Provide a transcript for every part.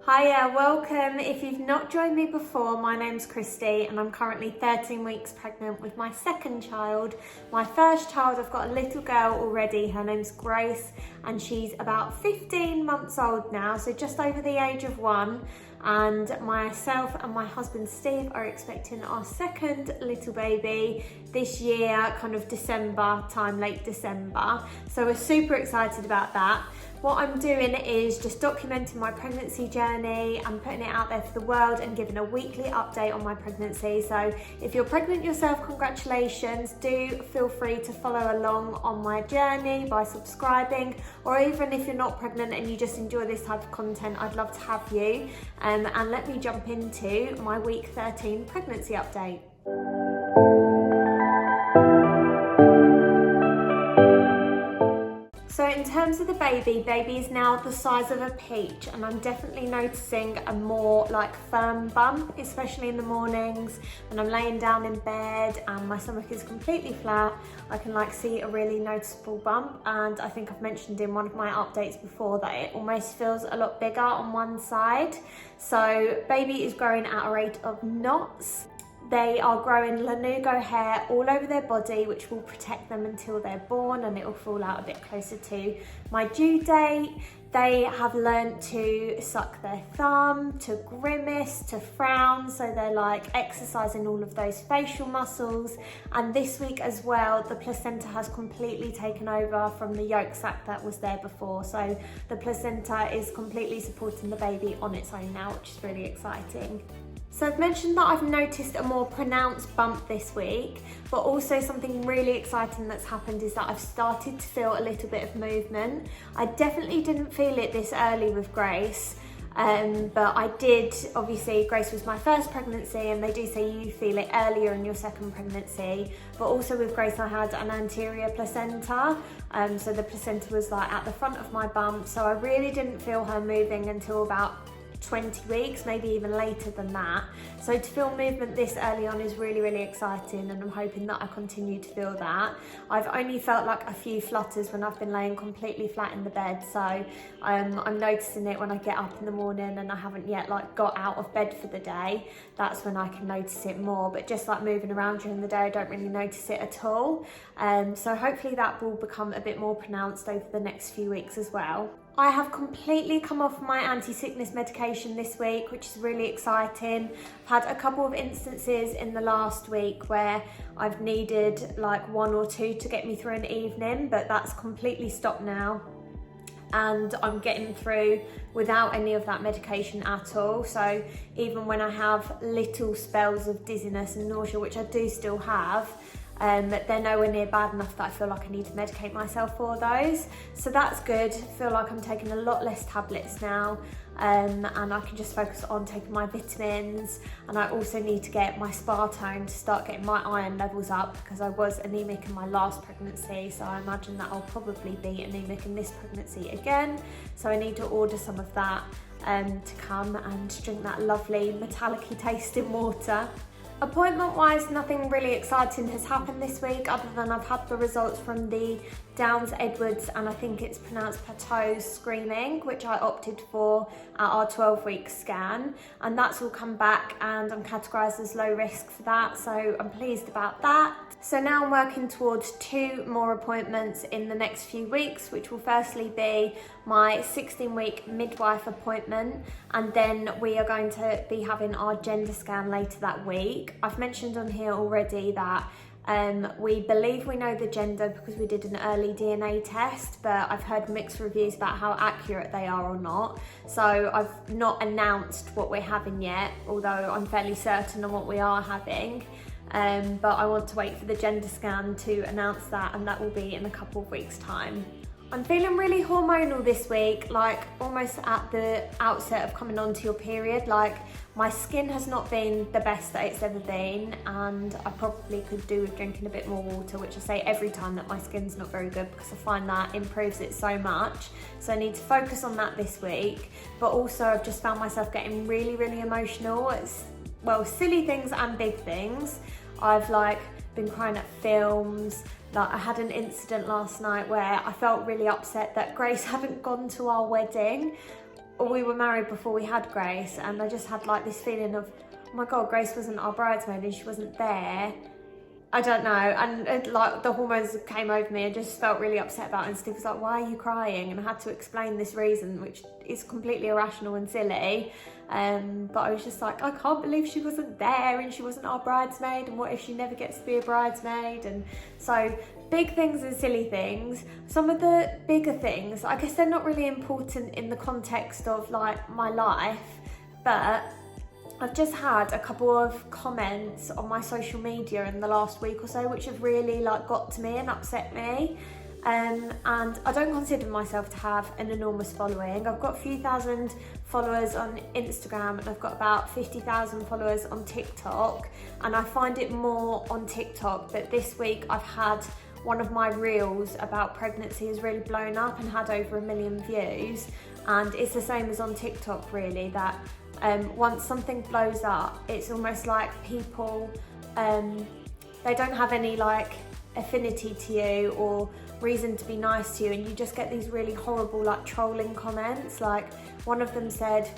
Hiya, welcome. If you've not joined me before, my name's Christie and I'm currently 13 weeks pregnant with my second child. My first child, I've got a little girl already, her name's Grace, and she's about 15 months old now, so just over the age of 1. And myself and my husband Steve are expecting our second little baby this year, kind of December time, late December. So we're super excited about that. What I'm doing is just documenting my pregnancy journey and putting it out there for the world and giving a weekly update on my pregnancy. So if you're pregnant yourself, congratulations. Do feel free to follow along on my journey by subscribing, or even if you're not pregnant and you just enjoy this type of content, I'd love to have you. And let me jump into my week 13 pregnancy update. So in terms of the baby is now the size of a peach, and I'm definitely noticing a more firm bump, especially in the mornings when I'm laying down in bed and my stomach is completely flat. I can see a really noticeable bump, and I think I've mentioned in one of my updates before that it almost feels a lot bigger on one side. So baby is growing at a rate of knots. They are growing lanugo hair all over their body, which will protect them until they're born, and it will fall out a bit closer to my due date. They have learned to suck their thumb, to grimace, to frown, so they're exercising all of those facial muscles. And this week as well, the placenta has completely taken over from the yolk sac that was there before. So the placenta is completely supporting the baby on its own now, which is really exciting. So I've mentioned that I've noticed a more pronounced bump this week, but also something really exciting that's happened is that I've started to feel a little bit of movement. I definitely didn't feel it this early with Grace, but I did. Obviously, Grace was my first pregnancy, and they do say you feel it earlier in your second pregnancy, but also with Grace I had an anterior placenta, so the placenta was at the front of my bump, so I really didn't feel her moving until about 20 weeks, maybe even later than that. So to feel movement this early on is really, really exciting, and I'm hoping that I continue to feel that. I've only felt a few flutters when I've been laying completely flat in the bed, so I'm noticing it when I get up in the morning and I haven't yet got out of bed for the day. That's when I can notice it more, but just moving around during the day, I don't really notice it at all. So hopefully that will become a bit more pronounced over the next few weeks as well. I have completely come off my anti-sickness medication this week, which is really exciting. I've had a couple of instances in the last week where I've needed 1 or 2 to get me through an evening, but that's completely stopped now. And I'm getting through without any of that medication at all. So even when I have little spells of dizziness and nausea, which I do still have, they're nowhere near bad enough that I feel like I need to medicate myself for those. So that's good. I feel like I'm taking a lot less tablets now, and I can just focus on taking my vitamins. And I also need to get my spartone to start getting my iron levels up, because I was anemic in my last pregnancy, so I imagine that I'll probably be anemic in this pregnancy again. So I need to order some of that to come and drink that lovely metallic-y tasting water. Appointment wise, nothing really exciting has happened this week, other than I've had the results from the Downs-Edwards, and I think it's pronounced Pateau screening, which I opted for at our 12-week scan, and that's all come back and I'm categorised as low risk for that, so I'm pleased about that. So now I'm working towards 2 more appointments in the next few weeks, which will firstly be my 16-week midwife appointment, and then we are going to be having our gender scan later that week. I've mentioned on here already that we believe we know the gender because we did an early DNA test, but I've heard mixed reviews about how accurate they are or not. So I've not announced what we're having yet, although I'm fairly certain on what we are having. But I want to wait for the gender scan to announce that, and that will be in a couple of weeks' time. I'm feeling really hormonal this week, almost at the outset of coming onto your period. My skin has not been the best that it's ever been, and I probably could do with drinking a bit more water, which I say every time that my skin's not very good, because I find that improves it so much. So I need to focus on that this week. But also I've just found myself getting really, really emotional. It's, silly things and big things. I've been crying at films. I had an incident last night where I felt really upset that Grace hadn't gone to our wedding. we were married before we had Grace, and I just had like this feeling of, oh my God, Grace wasn't our bridesmaid and she wasn't there. I don't know, and like the hormones came over me and just felt really upset about it, and Steve was like, why are you crying? And I had to explain this reason, which is completely irrational and silly, but I was just like, I can't believe she wasn't there and she wasn't our bridesmaid, and what if she never gets to be a bridesmaid? And so big things and silly things. Some of the bigger things, I guess they're not really important in the context of like my life, but I've just had a couple of comments on my social media in the last week or so which have really like got to me and upset me, and I don't consider myself to have an enormous following. I've got a few thousand followers on Instagram and I've got about 50,000 followers on TikTok, and I find it more on TikTok, but this week I've had one of my reels about pregnancy has really blown up and had over 1 million views, and it's the same as on TikTok really, that once something blows up, it's almost like people, they don't have any like affinity to you or reason to be nice to you, and you just get these really horrible like trolling comments. Like one of them said,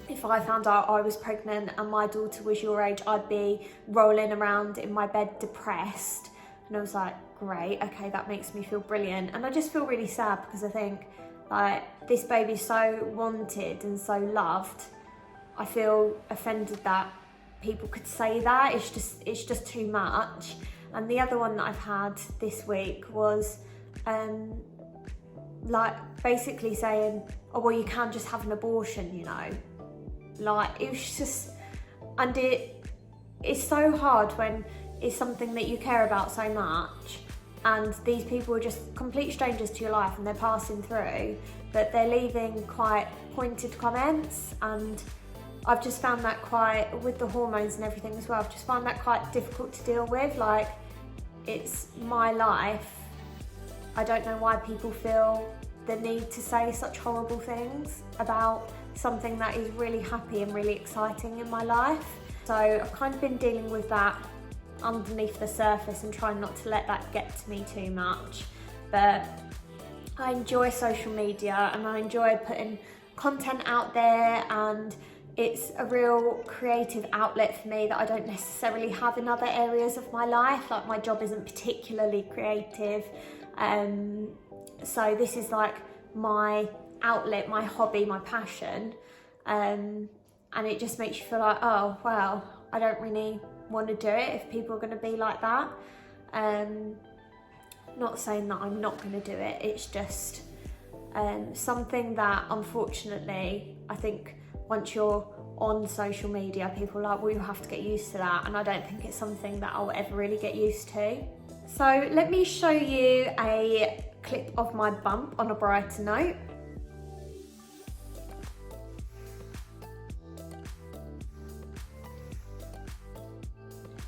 if I found out I was pregnant and my daughter was your age, I'd be rolling around in my bed depressed. And I was like, great, okay, that makes me feel brilliant. And I just feel really sad because I think like this baby's so wanted and so loved. I feel offended that people could say that. It's just too much. And the other one that I've had this week was like basically saying, oh well, you can just have an abortion, you know. Like it was just, and it's so hard when it's something that you care about so much, and these people are just complete strangers to your life and they're passing through, but they're leaving quite pointed comments, and I've just found that quite, with the hormones and everything as well, I've just found that quite difficult to deal with. Like, it's my life. I don't know why people feel the need to say such horrible things about something that is really happy and really exciting in my life. So I've kind of been dealing with that underneath the surface and trying not to let that get to me too much. But I enjoy social media and I enjoy putting content out there, and it's a real creative outlet for me that I don't necessarily have in other areas of my life. Like my job isn't particularly creative. So this is like my outlet, my hobby, my passion. And it just makes you feel like, oh, well, I don't really want to do it if people are going to be like that. Not saying that I'm not going to do it. It's just something that unfortunately, I think once you're on social media, people are like, well, you have to get used to that. And I don't think it's something that I'll ever really get used to. So let me show you a clip of my bump on a brighter note.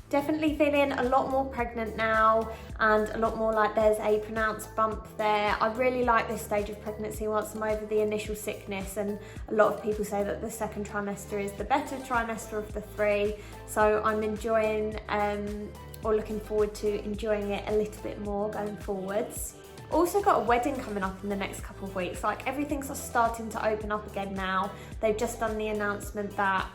Definitely feeling a lot more pregnant now, and a lot more like there's a pronounced bump there. I really like this stage of pregnancy once I'm over the initial sickness, and a lot of people say that the second trimester is the better trimester of the three. So I'm enjoying or looking forward to enjoying it a little bit more going forwards. Also got a wedding coming up in the next couple of weeks. Like everything's starting to open up again now. They've just done the announcement that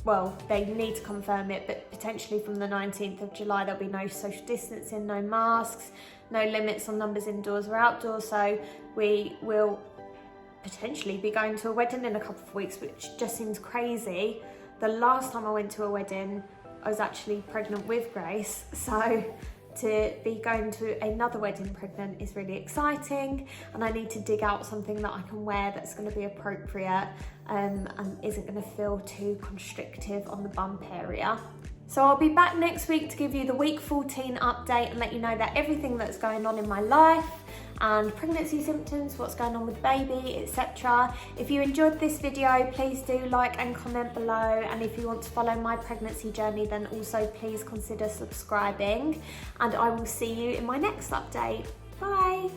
well, they need to confirm it, but potentially from the 19th of July, there'll be no social distancing, no masks, no limits on numbers indoors or outdoors. So we will potentially be going to a wedding in a couple of weeks, which just seems crazy. The last time I went to a wedding, I was actually pregnant with Grace. So to be going to another wedding pregnant is really exciting, and I need to dig out something that I can wear that's going to be appropriate and isn't going to feel too constrictive on the bump area. So I'll be back next week to give you the week 14 update and let you know that everything that's going on in my life and pregnancy symptoms, what's going on with baby, etc. If you enjoyed this video, please do like and comment below, and if you want to follow my pregnancy journey, then also please consider subscribing, and I will see you in my next update. Bye.